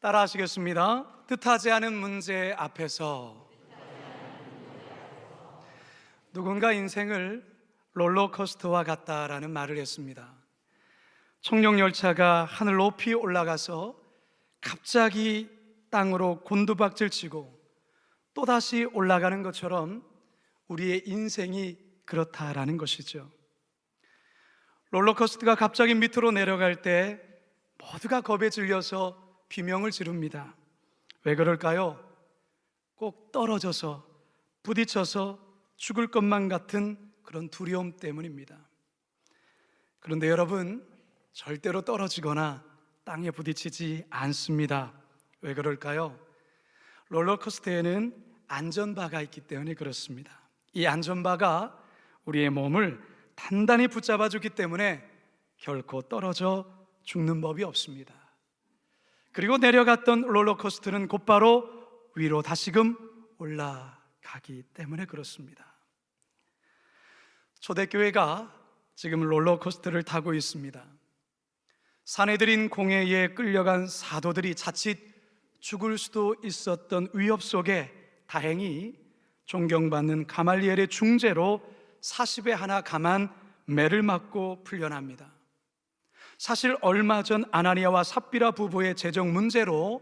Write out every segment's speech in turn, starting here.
따라하시겠습니다. 뜻하지 않은 문제 앞에서 누군가 인생을 롤러코스터와 같다라는 말을 했습니다. 청룡열차가 하늘 높이 올라가서 갑자기 땅으로 곤두박질 치고 또다시 올라가는 것처럼 우리의 인생이 그렇다라는 것이죠. 롤러코스터가 갑자기 밑으로 내려갈 때 모두가 겁에 질려서 비명을 지릅니다. 왜 그럴까요? 꼭 떨어져서 부딪혀서 죽을 것만 같은 그런 두려움 때문입니다. 그런데 여러분, 절대로 떨어지거나 땅에 부딪히지 않습니다. 왜 그럴까요? 롤러코스터에는 안전바가 있기 때문에 그렇습니다. 이 안전바가 우리의 몸을 단단히 붙잡아 주기 때문에 결코 떨어져 죽는 법이 없습니다. 그리고 내려갔던 롤러코스터는 곧바로 위로 다시금 올라가기 때문에 그렇습니다. 초대교회가 지금 롤러코스터를 타고 있습니다. 사내들인 공회에 끌려간 사도들이 자칫 죽을 수도 있었던 위협 속에 다행히 존경받는 가말리엘의 중재로 40에 하나 감한 매를 맞고 풀려납니다. 사실 얼마 전 아나니아와 삽비라 부부의 재정 문제로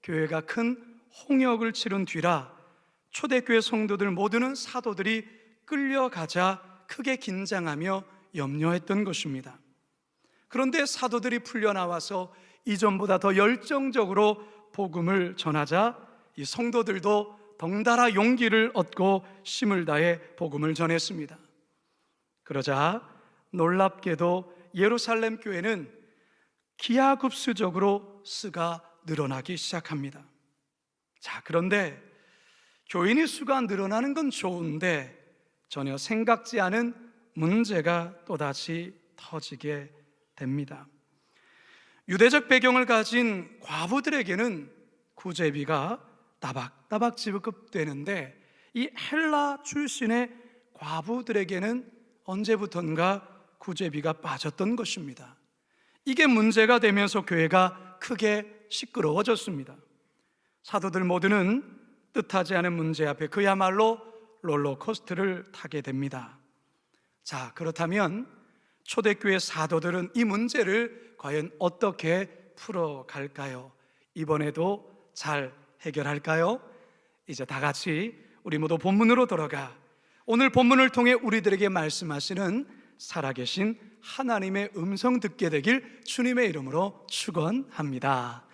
교회가 큰 홍역을 치른 뒤라 초대교회 성도들 모두는 사도들이 끌려가자 크게 긴장하며 염려했던 것입니다. 그런데 사도들이 풀려나와서 이전보다 더 열정적으로 복음을 전하자 이 성도들도 덩달아 용기를 얻고 힘을 다해 복음을 전했습니다. 그러자 놀랍게도 예루살렘 교회는 기하급수적으로 수가 늘어나기 시작합니다. 그런데 교인의 수가 늘어나는 건 좋은데 전혀 생각지 않은 문제가 또다시 터지게 됩니다. 유대적 배경을 가진 과부들에게는 구제비가 따박따박 지급되는데 이 헬라 출신의 과부들에게는 언제부턴가 구제비가 빠졌던 것입니다. 이게 문제가 되면서 교회가 크게 시끄러워졌습니다. 사도들 모두는 뜻하지 않은 문제 앞에 그야말로 롤러코스터를 타게 됩니다. 그렇다면 초대교회 사도들은 이 문제를 과연 어떻게 풀어갈까요? 이번에도 잘 해결할까요? 이제 다 같이 우리 모두 본문으로 돌아가 오늘 본문을 통해 우리들에게 말씀하시는 살아계신 하나님의 음성 듣게 되길 주님의 이름으로 축원합니다.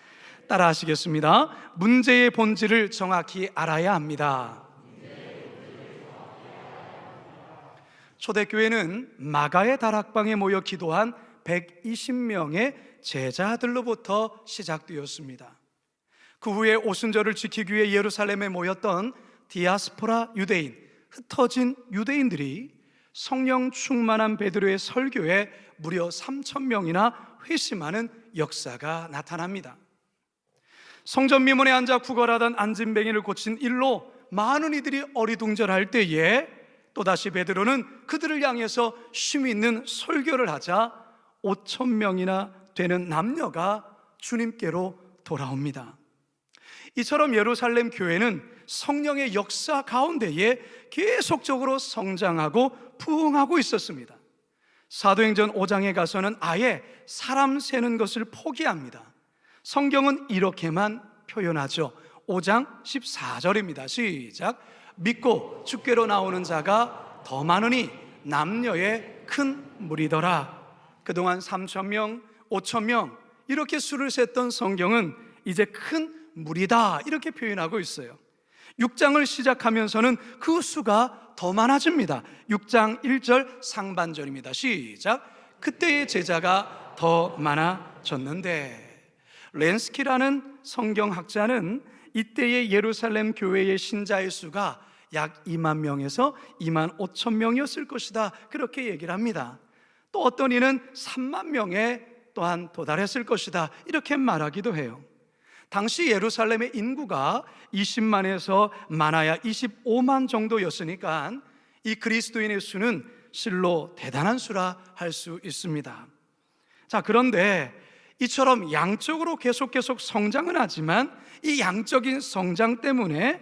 따라 하시겠습니다. 문제의 본질을 정확히 알아야 합니다. 초대교회는 마가의 다락방에 모여 기도한 120명의 제자들로부터 시작되었습니다. 그 후에 오순절을 지키기 위해 예루살렘에 모였던 디아스포라 유대인, 흩어진 유대인들이 성령 충만한 베드로의 설교에 무려 3,000명이나 회심하는 역사가 나타납니다. 성전 미문에 앉아 구걸하던 안진뱅이를 고친 일로 많은 이들이 어리둥절할 때에 또다시 베드로는 그들을 향해서 힘 있는 설교를 하자 5,000명이나 되는 남녀가 주님께로 돌아옵니다. 이처럼 예루살렘 교회는 성령의 역사 가운데에 계속적으로 성장하고 부흥하고 있었습니다. 사도행전 5장에 가서는 아예 사람 세는 것을 포기합니다. 성경은 이렇게만 표현하죠. 5장 14절입니다. 시작. 믿고 주께로 나오는 자가 더 많으니 남녀의 큰 무리더라. 그동안 3,000명, 5,000명 이렇게 수를 셌던 성경은 이제 큰 무리다 이렇게 표현하고 있어요. 6장을 시작하면서는 그 수가 더 많아집니다. 6장 1절 상반절입니다. 시작. 그때의 제자가 더 많아졌는데, 렌스키라는 성경학자는 이때의 예루살렘 교회의 신자의 수가 약 2만 명에서 2만 5천 명이었을 것이다 그렇게 얘기를 합니다. 또 어떤 이는 3만 명에 또한 도달했을 것이다 이렇게 말하기도 해요. 당시 예루살렘의 인구가 20만에서 많아야 25만 정도였으니까 이 그리스도인의 수는 실로 대단한 수라 할 수 있습니다. 그런데 이처럼 양적으로 계속 성장은 하지만 이 양적인 성장 때문에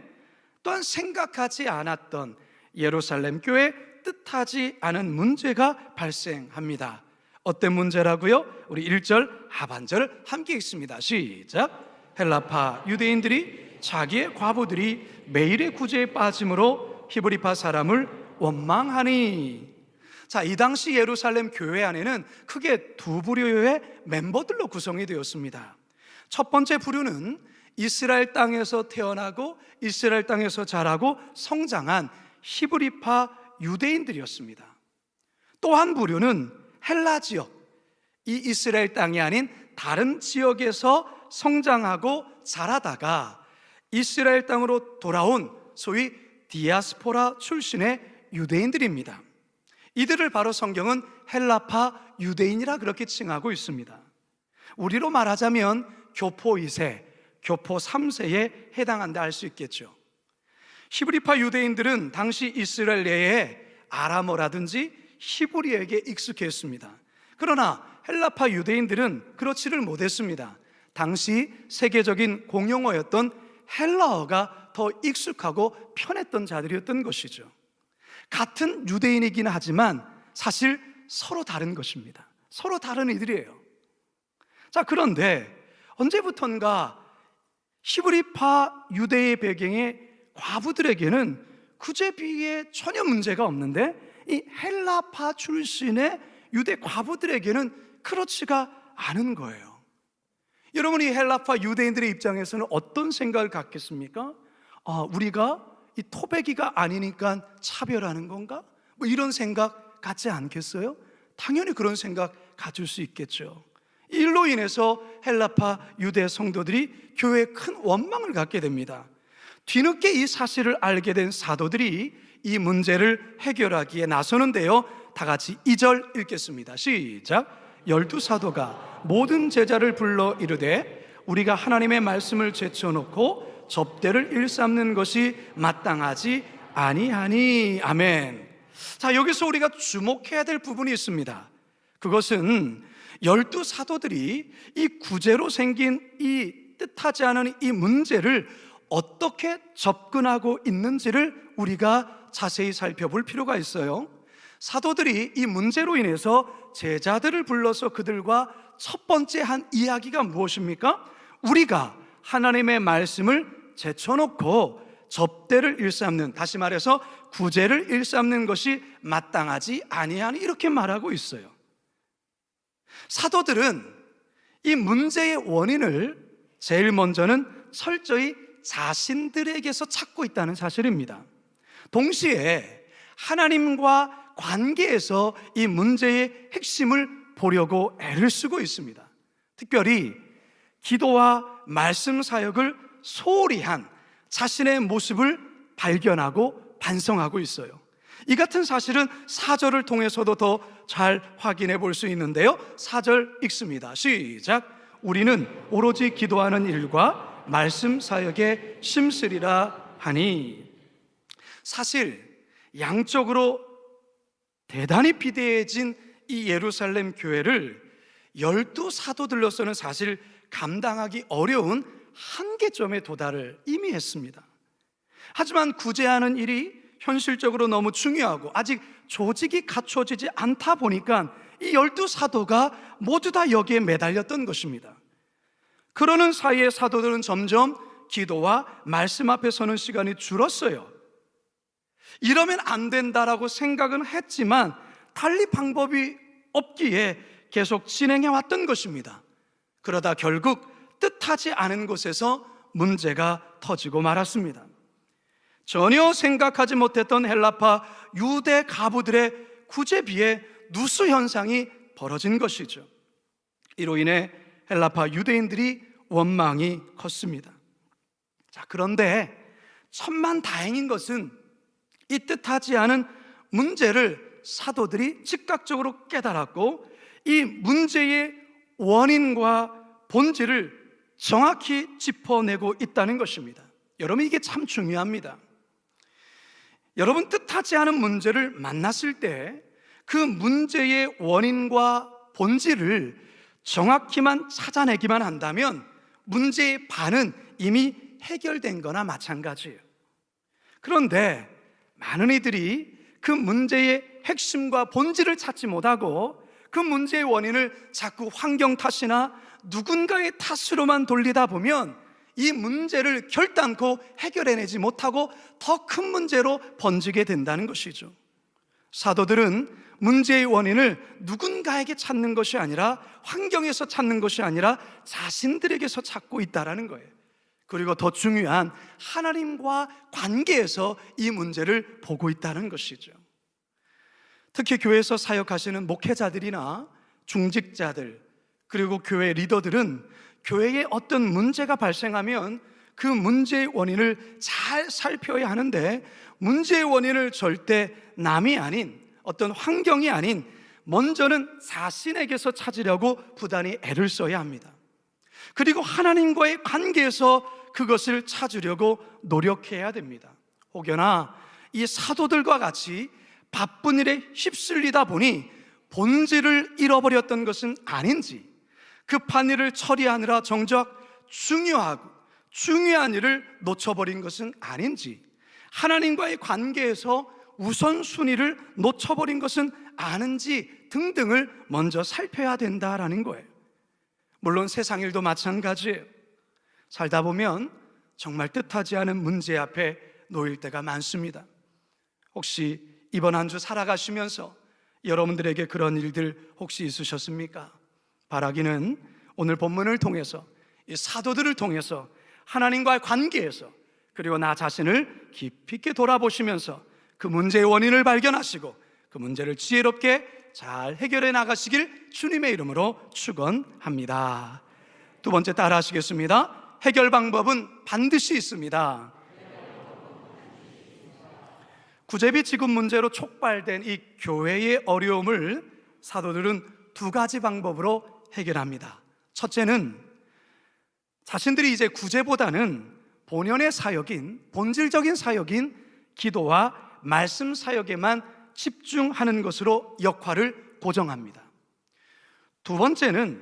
또한 생각하지 않았던 예루살렘 교회 뜻하지 않은 문제가 발생합니다. 어떤 문제라고요? 우리 1절 하반절 함께 읽습니다. 시작. 헬라파 유대인들이 자기의 과부들이 매일의 구제에 빠짐으로 히브리파 사람을 원망하니. 자, 이 당시 예루살렘 교회 안에는 크게 두 부류의 멤버들로 구성이 되었습니다. 첫 번째 부류는 이스라엘 땅에서 태어나고 이스라엘 땅에서 자라고 성장한 히브리파 유대인들이었습니다. 또 한 부류는 헬라 지역, 이 이스라엘 땅이 아닌 다른 지역에서 성장하고 자라다가 이스라엘 땅으로 돌아온 소위 디아스포라 출신의 유대인들입니다. 이들을 바로 성경은 헬라파 유대인이라 그렇게 칭하고 있습니다. 우리로 말하자면 교포 2세, 교포 3세에 해당한다 할 수 있겠죠. 히브리파 유대인들은 당시 이스라엘 내에 아람어라든지 히브리어에게 익숙했습니다. 그러나 헬라파 유대인들은 그렇지를 못했습니다. 당시 세계적인 공용어였던 헬라어가 더 익숙하고 편했던 자들이었던 것이죠. 같은 유대인이긴 하지만 사실 서로 다른 것입니다. 서로 다른 이들이에요. 자, 그런데 언제부턴가 히브리파 유대의 배경의 과부들에게는 구제비에 전혀 문제가 없는데 이 헬라파 출신의 유대 과부들에게는 그렇지가 않은 거예요. 여러분이 헬라파 유대인들의 입장에서는 어떤 생각을 갖겠습니까? 우리가 이 토백이가 아니니까 차별하는 건가? 뭐 이런 생각 갖지 않겠어요? 당연히 그런 생각 가질 수 있겠죠. 이 일로 인해서 헬라파 유대 성도들이 교회에 큰 원망을 갖게 됩니다. 뒤늦게 이 사실을 알게 된 사도들이 이 문제를 해결하기에 나서는데요, 다 같이 2절 읽겠습니다. 시작. 12사도가 모든 제자를 불러 이르되 우리가 하나님의 말씀을 제쳐놓고 접대를 일삼는 것이 마땅하지 아니하니. 아멘. 자, 여기서 우리가 주목해야 될 부분이 있습니다. 그것은 12사도들이 이 구제로 생긴 이 뜻하지 않은 이 문제를 어떻게 접근하고 있는지를 우리가 자세히 살펴볼 필요가 있어요. 사도들이 이 문제로 인해서 제자들을 불러서 그들과 첫 번째 한 이야기가 무엇입니까? 우리가 하나님의 말씀을 제쳐놓고 접대를 일삼는, 다시 말해서 구제를 일삼는 것이 마땅하지 아니하니, 이렇게 말하고 있어요. 사도들은 이 문제의 원인을 제일 먼저는 철저히 자신들에게서 찾고 있다는 사실입니다. 동시에 하나님과 관계에서 이 문제의 핵심을 보려고 애를 쓰고 있습니다. 특별히 기도와 말씀 사역을 소홀히 한 자신의 모습을 발견하고 반성하고 있어요. 이 같은 사실은 4절을 통해서도 더 잘 확인해 볼 수 있는데요, 4절 읽습니다. 시작. 우리는 오로지 기도하는 일과 말씀 사역에 심쓰리라 하니. 사실 양적으로 대단히 비대해진 이 예루살렘 교회를 12사도들로서는 사실 감당하기 어려운 한계점에 도달을 이미 했습니다. 하지만 구제하는 일이 현실적으로 너무 중요하고 아직 조직이 갖춰지지 않다 보니까 이 12사도가 모두 다 여기에 매달렸던 것입니다. 그러는 사이에 사도들은 점점 기도와 말씀 앞에 서는 시간이 줄었어요. 이러면 안 된다라고 생각은 했지만 달리 방법이 없기에 계속 진행해 왔던 것입니다. 그러다 결국 뜻하지 않은 곳에서 문제가 터지고 말았습니다. 전혀 생각하지 못했던 헬라파 유대 가부들의 구제비에 누수 현상이 벌어진 것이죠. 이로 인해 헬라파 유대인들이 원망이 컸습니다. 자, 그런데 천만다행인 것은 이 뜻하지 않은 문제를 사도들이 즉각적으로 깨달았고 이 문제의 원인과 본질을 정확히 짚어내고 있다는 것입니다. 여러분, 이게 참 중요합니다. 여러분, 뜻하지 않은 문제를 만났을 때 그 문제의 원인과 본질을 정확히만 찾아내기만 한다면 문제의 반은 이미 해결된 거나 마찬가지예요. 그런데 많은 이들이 그 문제의 핵심과 본질을 찾지 못하고 그 문제의 원인을 자꾸 환경 탓이나 누군가의 탓으로만 돌리다 보면 이 문제를 결단코 해결해내지 못하고 더 큰 문제로 번지게 된다는 것이죠. 사도들은 문제의 원인을 누군가에게 찾는 것이 아니라, 환경에서 찾는 것이 아니라 자신들에게서 찾고 있다는 거예요. 그리고 더 중요한 하나님과 관계에서 이 문제를 보고 있다는 것이죠. 특히 교회에서 사역하시는 목회자들이나 중직자들, 그리고 교회 리더들은 교회에 어떤 문제가 발생하면 그 문제의 원인을 잘 살펴야 하는데, 문제의 원인을 절대 남이 아닌, 어떤 환경이 아닌, 먼저는 자신에게서 찾으려고 부단히 애를 써야 합니다. 그리고 하나님과의 관계에서 그것을 찾으려고 노력해야 됩니다. 혹여나 이 사도들과 같이 바쁜 일에 휩쓸리다 보니 본질을 잃어버렸던 것은 아닌지, 급한 일을 처리하느라 정작 중요한 일을 놓쳐버린 것은 아닌지, 하나님과의 관계에서 우선순위를 놓쳐버린 것은 아는지 등등을 먼저 살펴야 된다라는 거예요. 물론 세상 일도 마찬가지예요. 살다 보면 정말 뜻하지 않은 문제 앞에 놓일 때가 많습니다. 혹시 이번 한 주 살아가시면서 여러분들에게 그런 일들 혹시 있으셨습니까? 바라기는 오늘 본문을 통해서, 이 사도들을 통해서 하나님과의 관계에서, 그리고 나 자신을 깊이 있게 돌아보시면서 그 문제의 원인을 발견하시고 그 문제를 지혜롭게 잘 해결해 나가시길 주님의 이름으로 축원합니다. 두 번째, 따라 하시겠습니다. 해결 방법은 반드시 있습니다. 구제비 지급 문제로 촉발된 이 교회의 어려움을 사도들은 두 가지 방법으로 해결합니다. 첫째는 자신들이 이제 구제보다는 본연의 사역인, 본질적인 사역인 기도와 말씀 사역에만 집중하는 것으로 역할을 고정합니다. 두 번째는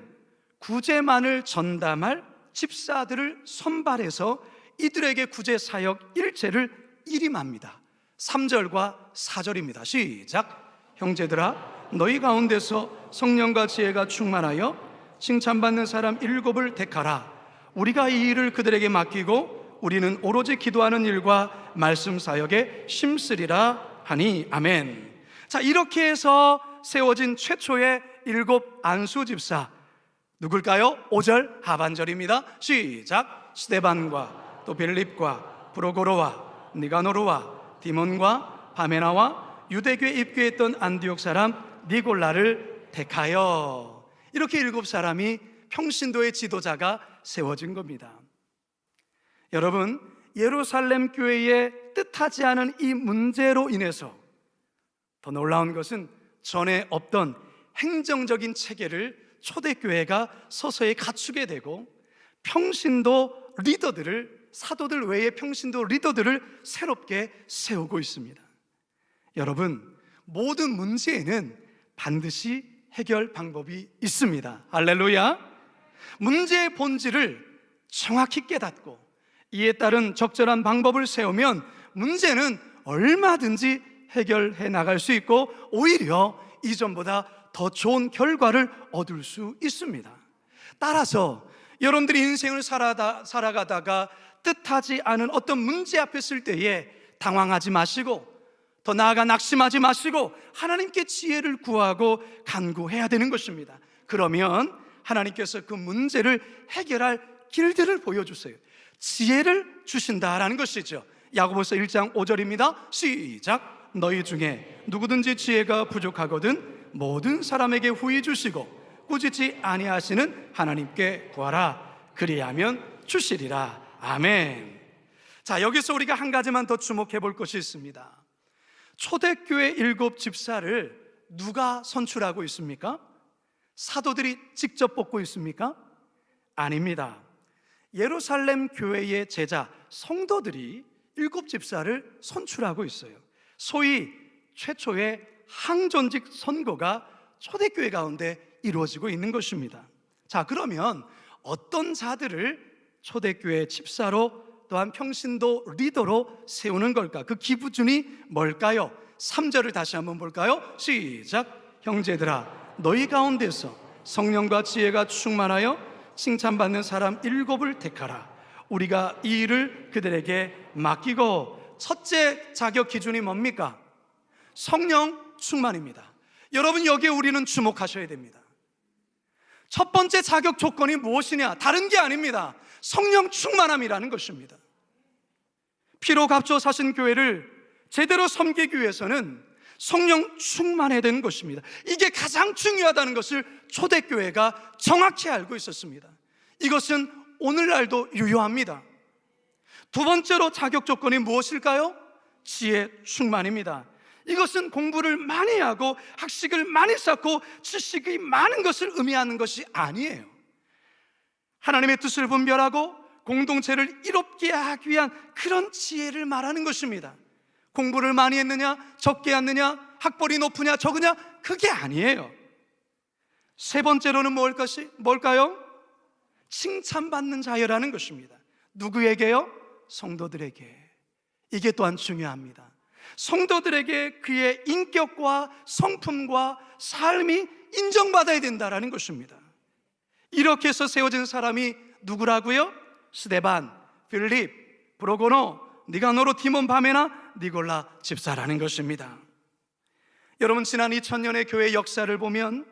구제만을 전담할 집사들을 선발해서 이들에게 구제 사역 일체를 일임합니다. 3절과 4절입니다. 시작. 형제들아, 너희 가운데서 성령과 지혜가 충만하여 칭찬받는 사람 7을 택하라. 우리가 이 일을 그들에게 맡기고 우리는 오로지 기도하는 일과 말씀 사역에 힘쓰리라 하니. 아멘. 자, 이렇게 해서 세워진 최초의 7 안수 집사 누굴까요? 5절 하반절입니다. 시작. 스데반과 또 빌립과 프로고로와 니가노르와 디몬과 바메나와 유대교에 입교했던 안디옥 사람 니골라를 택하여, 이렇게 7 사람이 평신도의 지도자가 세워진 겁니다. 여러분, 예루살렘 교회의 뜻하지 않은 이 문제로 인해서 더 놀라운 것은 전에 없던 행정적인 체계를 초대교회가 서서히 갖추게 되고, 평신도 리더들을, 사도들 외의 평신도 리더들을 새롭게 세우고 있습니다. 여러분, 모든 문제에는 반드시 해결 방법이 있습니다. 할렐루야. 문제의 본질을 정확히 깨닫고 이에 따른 적절한 방법을 세우면 문제는 얼마든지 해결해 나갈 수 있고, 오히려 이전보다 더 좋은 결과를 얻을 수 있습니다. 따라서 여러분들이 인생을 살아가다가 뜻하지 않은 어떤 문제 앞에 설 때에 당황하지 마시고, 더 나아가 낙심하지 마시고 하나님께 지혜를 구하고 간구해야 되는 것입니다. 그러면 하나님께서 그 문제를 해결할 길들을 보여주세요. 지혜를 주신다라는 것이죠. 야고보서 1장 5절입니다. 시작. 너희 중에 누구든지 지혜가 부족하거든 모든 사람에게 후히 주시고 꾸짖지 아니하시는 하나님께 구하라. 그리하면 주시리라. 아멘. 자, 여기서 우리가 한 가지만 더 주목해 볼 것이 있습니다. 초대교회 7 집사를 누가 선출하고 있습니까? 사도들이 직접 뽑고 있습니까? 아닙니다. 예루살렘 교회의 제자 성도들이 7 집사를 선출하고 있어요. 소위 최초의 항전직 선거가 초대교회 가운데 이루어지고 있는 것입니다. 자, 그러면 어떤 자들을 초대교회 집사로 또한 평신도 리더로 세우는 걸까? 그 기준이 뭘까요? 3절을 다시 한번 볼까요? 시작. 형제들아, 너희 가운데서 성령과 지혜가 충만하여 칭찬받는 사람 7을 택하라. 우리가 이 일을 그들에게 맡기고. 첫째 자격 기준이 뭡니까? 성령 충만입니다. 여러분, 여기에 우리는 주목하셔야 됩니다. 첫 번째 자격 조건이 무엇이냐? 다른 게 아닙니다. 성령 충만함이라는 것입니다. 피로 값줘 사신 교회를 제대로 섬기기 위해서는 성령 충만해야 되는 것입니다. 이게 가장 중요하다는 것을 초대교회가 정확히 알고 있었습니다. 이것은 오늘날도 유효합니다. 두 번째로 자격 조건이 무엇일까요? 지혜 충만입니다. 이것은 공부를 많이 하고 학식을 많이 쌓고 지식이 많은 것을 의미하는 것이 아니에요. 하나님의 뜻을 분별하고 공동체를 이롭게 하기 위한 그런 지혜를 말하는 것입니다. 공부를 많이 했느냐, 적게 했느냐, 학벌이 높으냐, 적으냐, 그게 아니에요. 세 번째로는 뭘까요? 칭찬받는 자여라는 것입니다. 누구에게요? 성도들에게. 이게 또한 중요합니다. 성도들에게 그의 인격과 성품과 삶이 인정받아야 된다는 것입니다. 이렇게 해서 세워진 사람이 누구라고요? 스데반, 필립, 브로고노, 니가노로, 디몬, 바메나, 니골라 집사라는 것입니다. 여러분, 지난 2000년의 교회 역사를 보면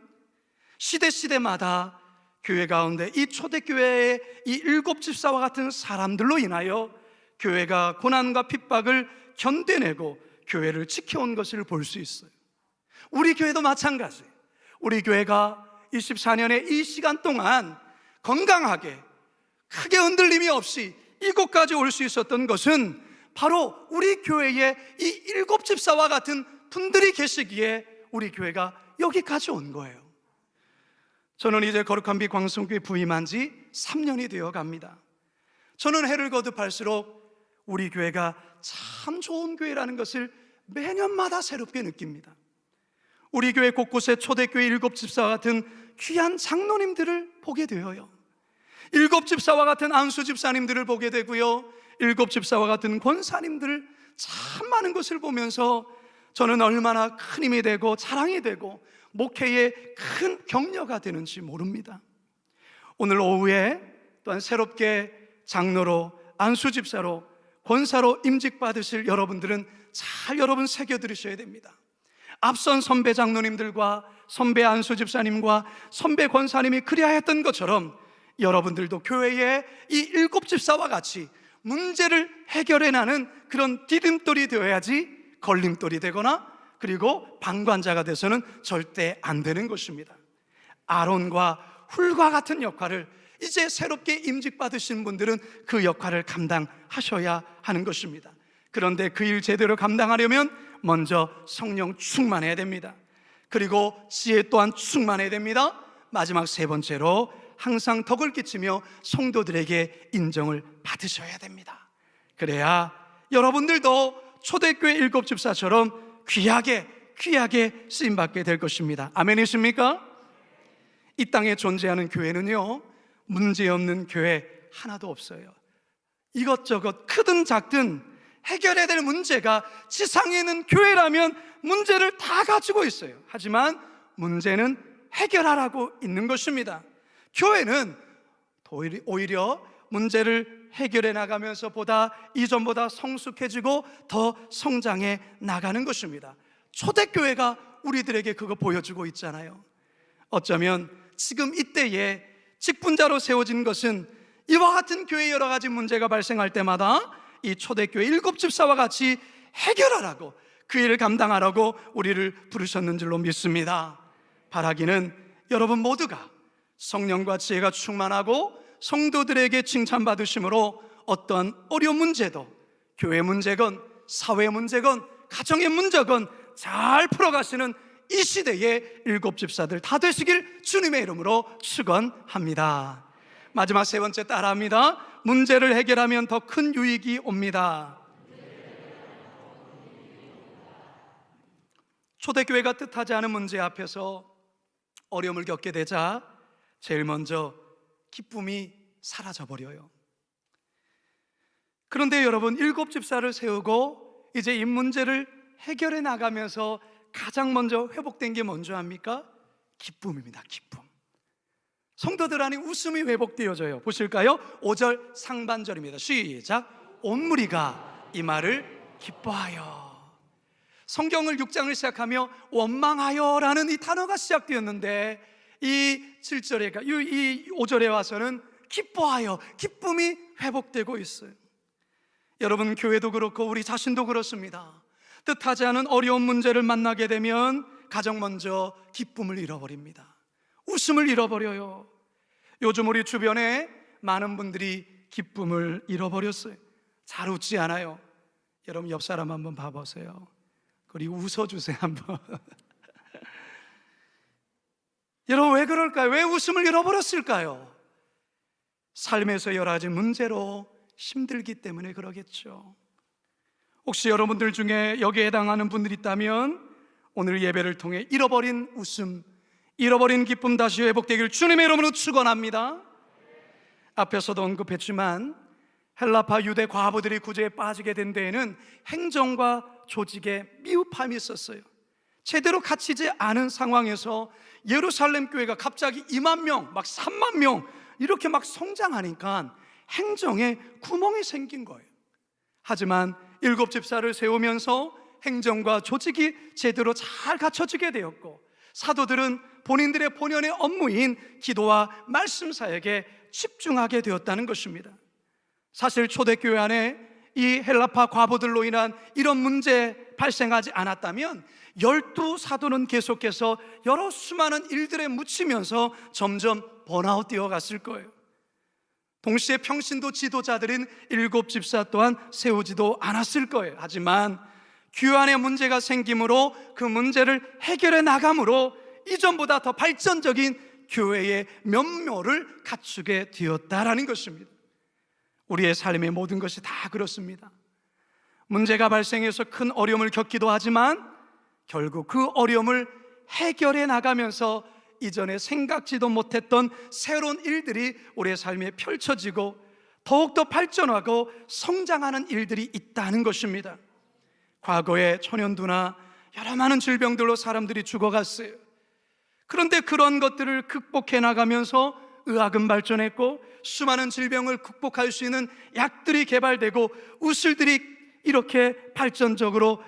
시대마다 교회 가운데 이 초대교회의 이 7 집사와 같은 사람들로 인하여 교회가 고난과 핍박을 견뎌내고 교회를 지켜온 것을 볼 수 있어요. 우리 교회도 마찬가지예요. 우리 교회가 24년의 이 시간 동안 건강하게 크게 흔들림이 없이 이곳까지 올 수 있었던 것은 바로 우리 교회에 이 7 집사와 같은 분들이 계시기에 우리 교회가 여기까지 온 거예요. 저는 이제 거룩한 빛 광성교회 부임한 지 3년이 되어 갑니다. 저는 해를 거듭할수록 우리 교회가 참 좋은 교회라는 것을 매년마다 새롭게 느낍니다. 우리 교회 곳곳에 초대교회 7 집사와 같은 귀한 장로님들을 보게 되어요. 7 집사와 같은 안수 집사님들을 보게 되고요, 7 집사와 같은 권사님들 참 많은 것을 보면서 저는 얼마나 큰 힘이 되고 자랑이 되고 목회에 큰 격려가 되는지 모릅니다. 오늘 오후에 또한 새롭게 장로로, 안수 집사로, 권사로 임직받으실 여러분들은 잘 여러분 새겨들으셔야 됩니다. 앞선 선배 장로님들과 선배 안수 집사님과 선배 권사님이 그리하 했던 것처럼 여러분들도 교회의 이 7 집사와 같이 문제를 해결해 나는 그런 디딤돌이 되어야지 걸림돌이 되거나 그리고 방관자가 돼서는 절대 안 되는 것입니다. 아론과 훌과 같은 역할을 이제 새롭게 임직받으신 분들은 그 역할을 감당하셔야 하는 것입니다. 그런데 그 일 제대로 감당하려면 먼저 성령 충만해야 됩니다. 그리고 지혜 또한 충만해야 됩니다. 마지막 세 번째로 항상 덕을 끼치며 성도들에게 인정을 받으셔야 됩니다. 그래야 여러분들도 초대교회 7 집사처럼 귀하게 쓰임받게 될 것입니다. 아멘이십니까? 이 땅에 존재하는 교회는요, 문제없는 교회 하나도 없어요. 이것저것 크든 작든 해결해야 될 문제가 지상에 있는 교회라면 문제를 다 가지고 있어요. 하지만 문제는 해결하라고 있는 것입니다. 교회는 오히려 문제를 해결해 나가면서 이전보다 성숙해지고 더 성장해 나가는 것입니다. 초대교회가 우리들에게 그거 보여주고 있잖아요. 어쩌면 지금 이때에 직분자로 세워진 것은 이와 같은 교회에 여러 가지 문제가 발생할 때마다 이 초대교회 7 집사와 같이 해결하라고, 그 일을 감당하라고 우리를 부르셨는 줄로 믿습니다. 바라기는 여러분 모두가 성령과 지혜가 충만하고 성도들에게 칭찬받으심으로 어떤 어려운 문제도, 교회 문제건 사회 문제건 가정의 문제건 잘 풀어가시는 이 시대의 7 집사들 다 되시길 주님의 이름으로 축원합니다. 마지막 세 번째 따라합니다. 문제를 해결하면 더 큰 유익이 옵니다. 초대교회가 뜻하지 않은 문제 앞에서 어려움을 겪게 되자 제일 먼저 기쁨이 사라져버려요. 그런데 여러분, 7집사를 세우고 이제 이 문제를 해결해 나가면서 가장 먼저 회복된 게 뭔지 압니까? 기쁨입니다. 기쁨. 성도들 안에 웃음이 회복되어져요. 보실까요? 5절 상반절입니다. 시작. 온 무리가 이 말을 기뻐하여. 성경을 6장을 시작하며 원망하여라는 이 단어가 시작되었는데, 이 7절에, 이 5절에 와서는 기뻐하여, 기쁨이 회복되고 있어요. 여러분, 교회도 그렇고 우리 자신도 그렇습니다. 뜻하지 않은 어려운 문제를 만나게 되면 가장 먼저 기쁨을 잃어버립니다. 웃음을 잃어버려요. 요즘 우리 주변에 많은 분들이 기쁨을 잃어버렸어요. 잘 웃지 않아요. 여러분, 옆 사람 한번 봐보세요. 그리고 웃어주세요 한번. 여러분, 왜 그럴까요? 왜 웃음을 잃어버렸을까요? 삶에서 여러 가지 문제로 힘들기 때문에 그러겠죠. 혹시 여러분들 중에 여기에 해당하는 분들이 있다면 오늘 예배를 통해 잃어버린 웃음, 잃어버린 기쁨 다시 회복되길 주님의 이름으로 축원합니다. 앞에서도 언급했지만 헬라파 유대 과부들이 구제에 빠지게 된 데에는 행정과 조직의 미흡함이 있었어요. 제대로 갖추지 않은 상황에서 예루살렘 교회가 갑자기 2만 명, 막 3만 명 이렇게 막 성장하니까 행정에 구멍이 생긴 거예요. 하지만 7집사를 세우면서 행정과 조직이 제대로 잘 갖춰지게 되었고, 사도들은 본인들의 본연의 업무인 기도와 말씀 사역에 집중하게 되었다는 것입니다. 사실 초대교회 안에 이 헬라파 과부들로 인한 이런 문제 발생하지 않았다면 12사도는 계속해서 여러 수많은 일들에 묻히면서 점점 번아웃 되어갔을 거예요. 동시에 평신도 지도자들인 7집사 또한 세우지도 않았을 거예요. 하지만 교회 안에 문제가 생김으로 그 문제를 해결해 나감으로 이전보다 더 발전적인 교회의 면모를 갖추게 되었다라는 것입니다. 우리의 삶의 모든 것이 다 그렇습니다. 문제가 발생해서 큰 어려움을 겪기도 하지만 결국 그 어려움을 해결해 나가면서 이전에 생각지도 못했던 새로운 일들이 우리의 삶에 펼쳐지고 더욱더 발전하고 성장하는 일들이 있다는 것입니다. 과거에 천연두나 여러 많은 질병들로 사람들이 죽어갔어요. 그런데 그런 것들을 극복해 나가면서 의학은 발전했고 수많은 질병을 극복할 수 있는 약들이 개발되고 의술들이 이렇게 발전적으로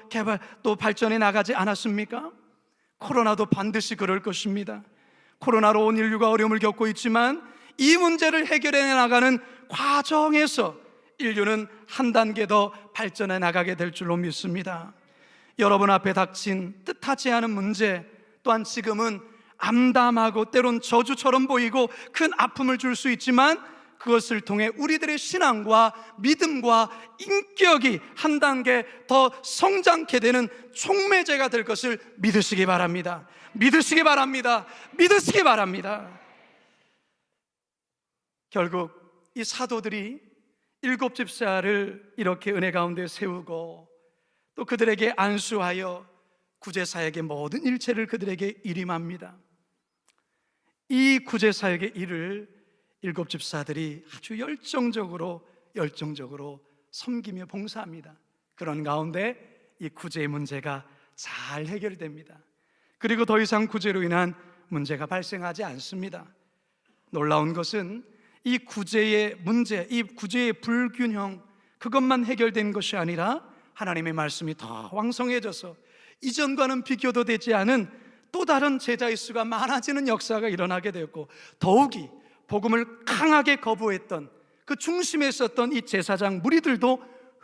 또 발전해 나가지 않았습니까? 코로나도 반드시 그럴 것입니다. 코로나로 온 인류가 어려움을 겪고 있지만 이 문제를 해결해 나가는 과정에서 인류는 한 단계 더 발전해 나가게 될 줄로 믿습니다. 여러분 앞에 닥친 뜻하지 않은 문제, 또한 지금은 암담하고 때론 저주처럼 보이고 큰 아픔을 줄 수 있지만 그것을 통해 우리들의 신앙과 믿음과 인격이 한 단계 더 성장케 되는 촉매제가 될 것을 믿으시기 바랍니다. 믿으시기 바랍니다. 믿으시기 바랍니다. 결국 이 사도들이 7집사를 이렇게 은혜 가운데 세우고 또 그들에게 안수하여 구제사역의 모든 일체를 그들에게 일임합니다. 이 구제사역의 일을 7집사들이 아주 열정적으로 섬기며 봉사합니다. 그런 가운데 이 구제의 문제가 잘 해결됩니다. 그리고 더 이상 구제로 인한 문제가 발생하지 않습니다. 놀라운 것은 이 구제의 문제, 이 구제의 불균형, 그것만 해결된 것이 아니라 하나님의 말씀이 더 왕성해져서 이전과는 비교도 되지 않은 또 다른 제자의 수가 많아지는 역사가 일어나게 되었고, 더욱이 복음을 강하게 거부했던 그 중심에 있었던 이 제사장 무리들도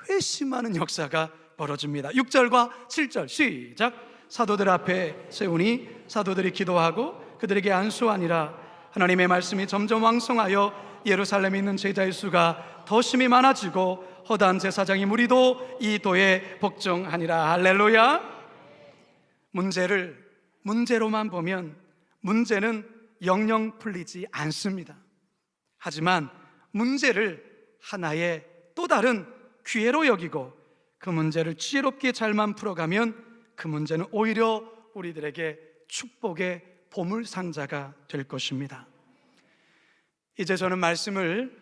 회심하는 역사가 벌어집니다. 6절과 7절 시작. 사도들 앞에 세우니 사도들이 기도하고 그들에게 안수하니라. 하나님의 말씀이 점점 왕성하여 예루살렘에 있는 제자의 수가 더 심히 많아지고 허다한 제사장의 무리도 이 도에 복종하니라. 할렐루야. 문제로만 보면 문제는 영영 풀리지 않습니다. 하지만 문제를 하나의 또 다른 기회로 여기고 그 문제를 지혜롭게 잘만 풀어가면 그 문제는 오히려 우리들에게 축복의 보물상자가 될 것입니다. 이제 저는 말씀을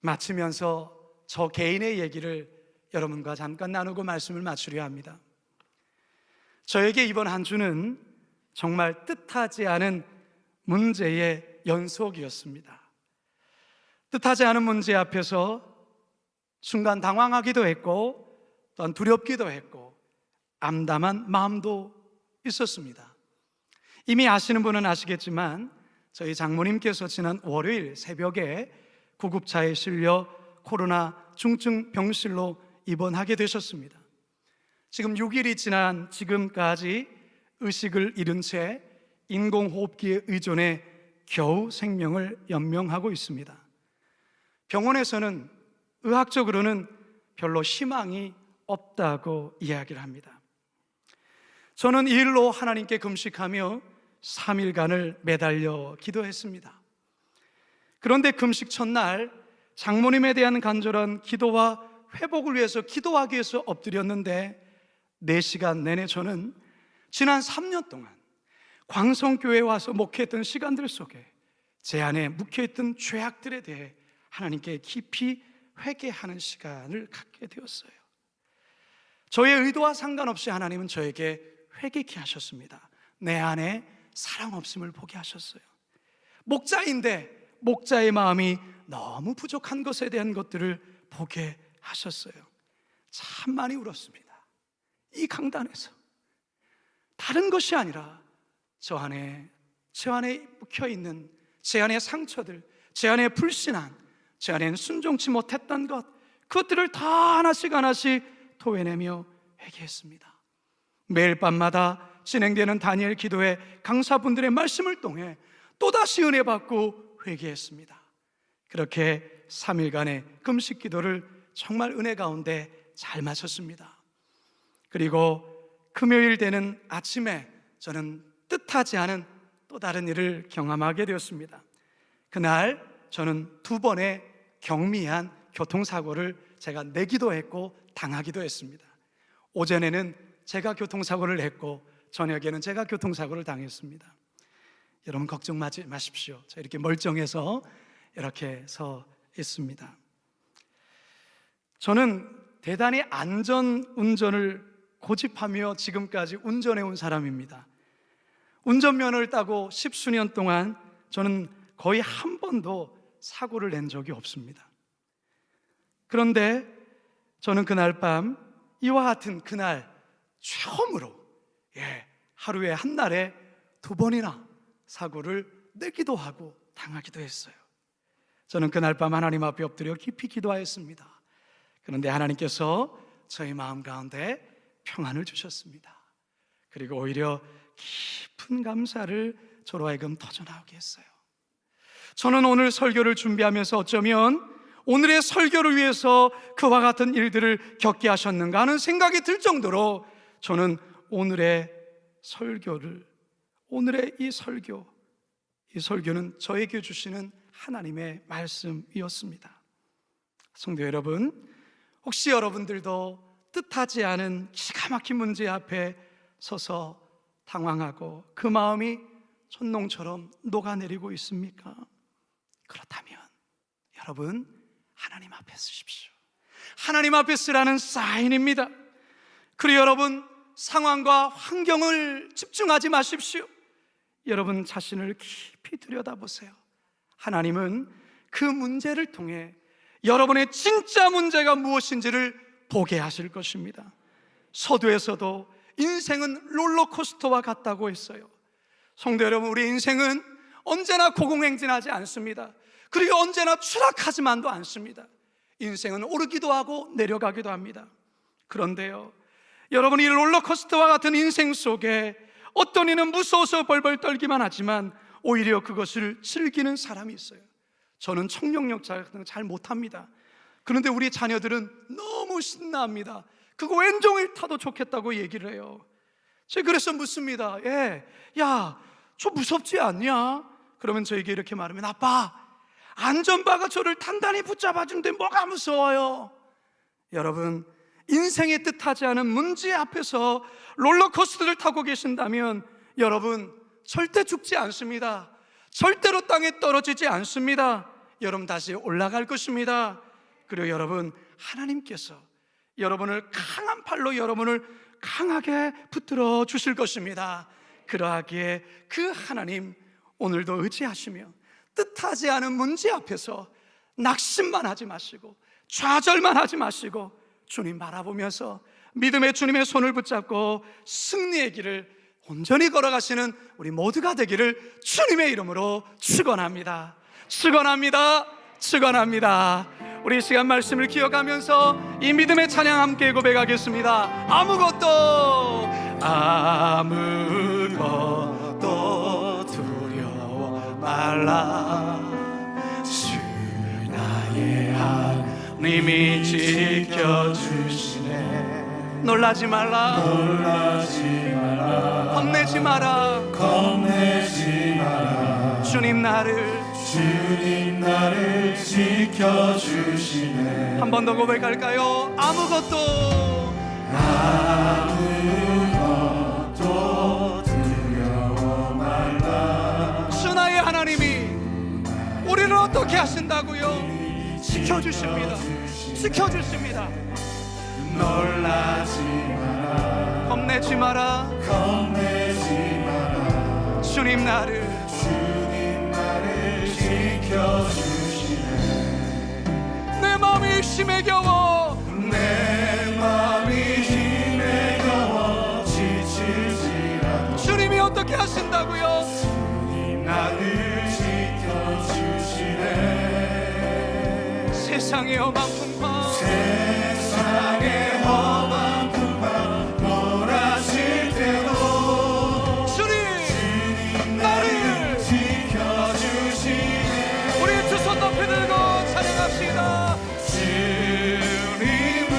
마치면서 저 개인의 얘기를 여러분과 잠깐 나누고 말씀을 마치려 합니다. 저에게 이번 한 주는 정말 뜻하지 않은 문제의 연속이었습니다. 뜻하지 않은 문제 앞에서 순간 당황하기도 했고 또한 두렵기도 했고 암담한 마음도 있었습니다. 이미 아시는 분은 아시겠지만 저희 장모님께서 지난 월요일 새벽에 구급차에 실려 코로나 중증 병실로 입원하게 되셨습니다. 지금 6일이 지난 지금까지 의식을 잃은 채 인공호흡기에 의존해 겨우 생명을 연명하고 있습니다. 병원에서는 의학적으로는 별로 희망이 없다고 이야기를 합니다. 저는 이 일로 하나님께 금식하며 3일간을 매달려 기도했습니다. 그런데 금식 첫날 장모님에 대한 간절한 기도와 회복을 위해서 기도하기 위해서 엎드렸는데 4시간 내내 저는 지난 3년 동안 광성교회에 와서 목회했던 시간들 속에 제 안에 묵혀있던 죄악들에 대해 하나님께 깊이 회개하는 시간을 갖게 되었어요. 저의 의도와 상관없이 하나님은 저에게 회개케 하셨습니다. 내 안에 사랑 없음을 보게 하셨어요. 목자인데 목자의 마음이 너무 부족한 것에 대한 것들을 보게 하셨어요. 참 많이 울었습니다. 이 강단에서 다른 것이 아니라 제 안에 묵혀있는 제 안의 상처들, 제 안의 불신앙, 제 안엔 순종치 못했던 것, 그것들을 다 하나씩 토해내며 회개했습니다. 매일 밤마다 진행되는 다니엘 기도회 강사분들의 말씀을 통해 또다시 은혜 받고 회개했습니다. 그렇게 3일간의 금식 기도를 정말 은혜 가운데 잘 마쳤습니다. 그리고 금요일 되는 아침에 저는 뜻하지 않은 또 다른 일을 경험하게 되었습니다. 그날 저는 2번의 경미한 교통사고를 제가 내기도 했고 당하기도 했습니다. 오전에는 제가 교통사고를 했고 저녁에는 제가 교통사고를 당했습니다. 여러분 걱정 마십시오. 저 이렇게 멀쩡해서 이렇게 서 있습니다. 저는 대단히 안전 운전을 고집하며 지금까지 운전해 온 사람입니다. 운전면허를 따고 10수년 동안 저는 거의 한 번도 사고를 낸 적이 없습니다. 그런데 저는 그날 밤 이와 같은 그날 처음으로 하루에 한 날에 2번이나 사고를 내기도 하고 당하기도 했어요. 저는 그날 밤 하나님 앞에 엎드려 깊이 기도하였습니다. 그런데 하나님께서 저의 마음 가운데 평안을 주셨습니다. 그리고 오히려 깊은 감사를 저로 하여금 터져나오게 했어요. 저는 오늘 설교를 준비하면서 어쩌면 오늘의 설교를 위해서 그와 같은 일들을 겪게 하셨는가 하는 생각이 들 정도로 저는 오늘의 이 설교는 저에게 주시는 하나님의 말씀이었습니다. 성도 여러분, 혹시 여러분들도 뜻하지 않은 기가 막힌 문제 앞에 서서 당황하고 그 마음이 천농처럼 녹아내리고 있습니까? 그렇다면 여러분, 하나님 앞에 쓰십시오. 하나님 앞에 쓰라는 사인입니다. 그리고 여러분, 상황과 환경을 집중하지 마십시오. 여러분 자신을 깊이 들여다보세요. 하나님은 그 문제를 통해 여러분의 진짜 문제가 무엇인지를 보게 하실 것입니다. 서두에서도 인생은 롤러코스터와 같다고 했어요. 성도 여러분, 우리 인생은 언제나 고공행진하지 않습니다. 그리고 언제나 추락하지만도 않습니다. 인생은 오르기도 하고 내려가기도 합니다. 그런데요, 여러분이 롤러코스터와 같은 인생 속에 어떤 이는 무서워서 벌벌 떨기만 하지만 오히려 그것을 즐기는 사람이 있어요. 저는 청룡역 잘 못합니다. 그런데 우리 자녀들은 너무 신나합니다. 그거 왼종일 타도 좋겠다고 얘기를 해요. 제가 그래서 묻습니다. 야, 저 무섭지 않냐? 그러면 저에게 이렇게 말하면, 아빠, 안전바가 저를 단단히 붙잡아주는데 뭐가 무서워요? 여러분, 인생의 뜻하지 않은 문제 앞에서 롤러코스터를 타고 계신다면 여러분 절대 죽지 않습니다. 절대로 땅에 떨어지지 않습니다. 여러분 다시 올라갈 것입니다. 그리고 여러분, 하나님께서 여러분을 강한 팔로 여러분을 강하게 붙들어 주실 것입니다. 그러하기에 그 하나님 오늘도 의지하시며 뜻하지 않은 문제 앞에서 낙심만 하지 마시고 좌절만 하지 마시고 주님 바라보면서 믿음의 주님의 손을 붙잡고 승리의 길을 온전히 걸어가시는 우리 모두가 되기를 주님의 이름으로 축원합니다. 축원합니다. 축원합니다. 우리 이 시간 말씀을 기억하면서 이 믿음의 찬양 함께 고백하겠습니다. 아무것도 두려워 말라. 주 나의 하나님이 지켜주시네. 놀라지 말라. 겁내지 마라. 주님 나를 지켜주시네. 한 번 더 고백할까요? 아무것도 두려워 말라. 주 나의 하나님이 우리를 어떻게 하신다고요? 지켜주십니다. 지켜주십니다. 놀라지 마라. 겁내지 마라. 주님 나를 지켜주시네. 내 마음이 힘에 겨워 지치지 않아. 주님이 어떻게 하신다고요? 주님 나를 지켜주시네. 세상의 험한 풍파 몰아칠 때도 주님 나를 지켜주시네. 우리 두 손 높이 들고 찬양합시다. 주님은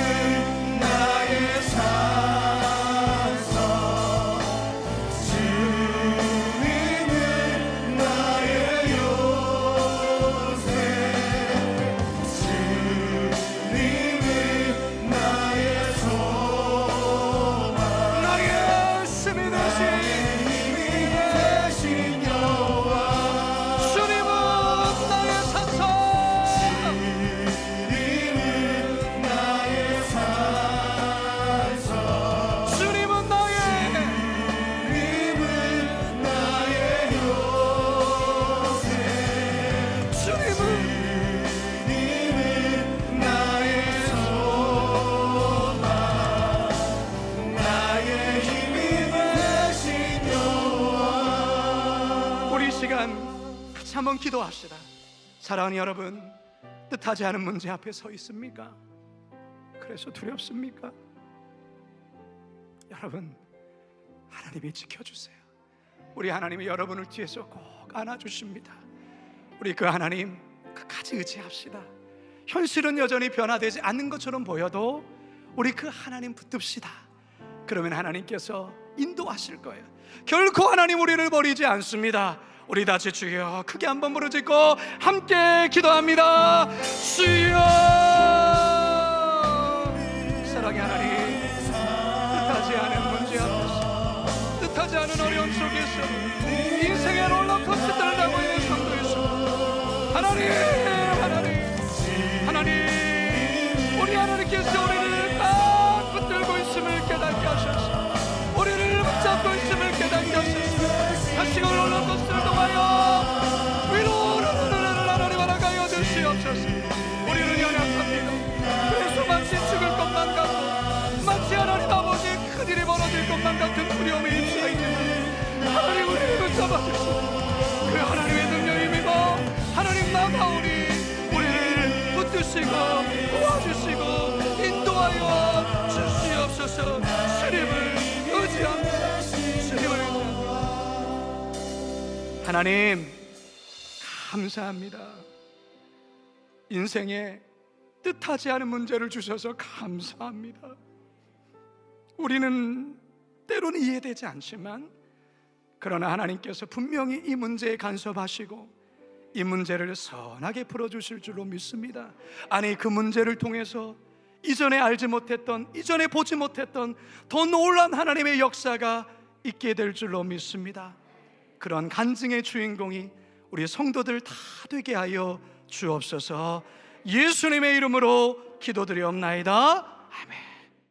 나의 산성, 주님은 나의 요새, 주님은 나의 소망, 나의 힘이 되신 여호와. 주님은 나의 산성, 주님은 나의 산성, 주님은 나의 요새, 주님은 나의 소망, 나의 힘이 되신 여호와. 우리 이 시간 같이 한번 기도합시다. 사랑하는 여러분, 뜻하지 않은 문제 앞에 서 있습니까? 그래서 두렵습니까? 여러분, 하나님이 지켜주세요. 우리 하나님이 여러분을 뒤에서 꼭 안아주십니다. 우리 그 하나님 끝까지 의지합시다. 현실은 여전히 변화되지 않는 것처럼 보여도 우리 그 하나님 붙듭시다. 그러면 하나님께서 인도하실 거예요. 결코 하나님 우리를 버리지 않습니다. 우리 다시 주여 크게 한번 부르짖고 함께 기도합니다. 주여. 사랑의 하나님, 뜻하지 않은 문제 앞에서, 뜻하지 않은 어려움 속에서 인생의 롤러코스터를 타고 있는 성도였습니다. 하나님, 우리 하나님께서 우리를 딱 붙들고 있음을 깨닫게 하셔서, 우리를 붙잡고 있음을 깨닫게 하셔서 다시금 롤러코스터를 통하여 위로 하나님 알아가여 주시옵소서. 우리는 연약합니다. 그래서 마치 죽을 것만 같고 마치 하나님 아버지 큰일이 벌어질 것만 같은 두려움에 휩싸여 있지만 하나님 우리를 붙잡아주시고 그 하나님의 능력에 힘입어 하나님 나가오니 우리를 붙드시고 도와주시고 인도하여 주시옵소서. 주님을 의지합니다. 주님을 의지합니다. 하나님 감사합니다. 인생에 뜻하지 않은 문제를 주셔서 감사합니다. 우리는 때로는 이해되지 않지만 그러나 하나님께서 분명히 이 문제에 간섭하시고 이 문제를 선하게 풀어주실 줄로 믿습니다. 아니 그 문제를 통해서 이전에 알지 못했던, 이전에 보지 못했던 더 놀라운 하나님의 역사가 있게 될 줄로 믿습니다. 그런 간증의 주인공이 우리 성도들 다 되게 하여 주옵소서. 예수님의 이름으로 기도드리옵나이다. 아멘.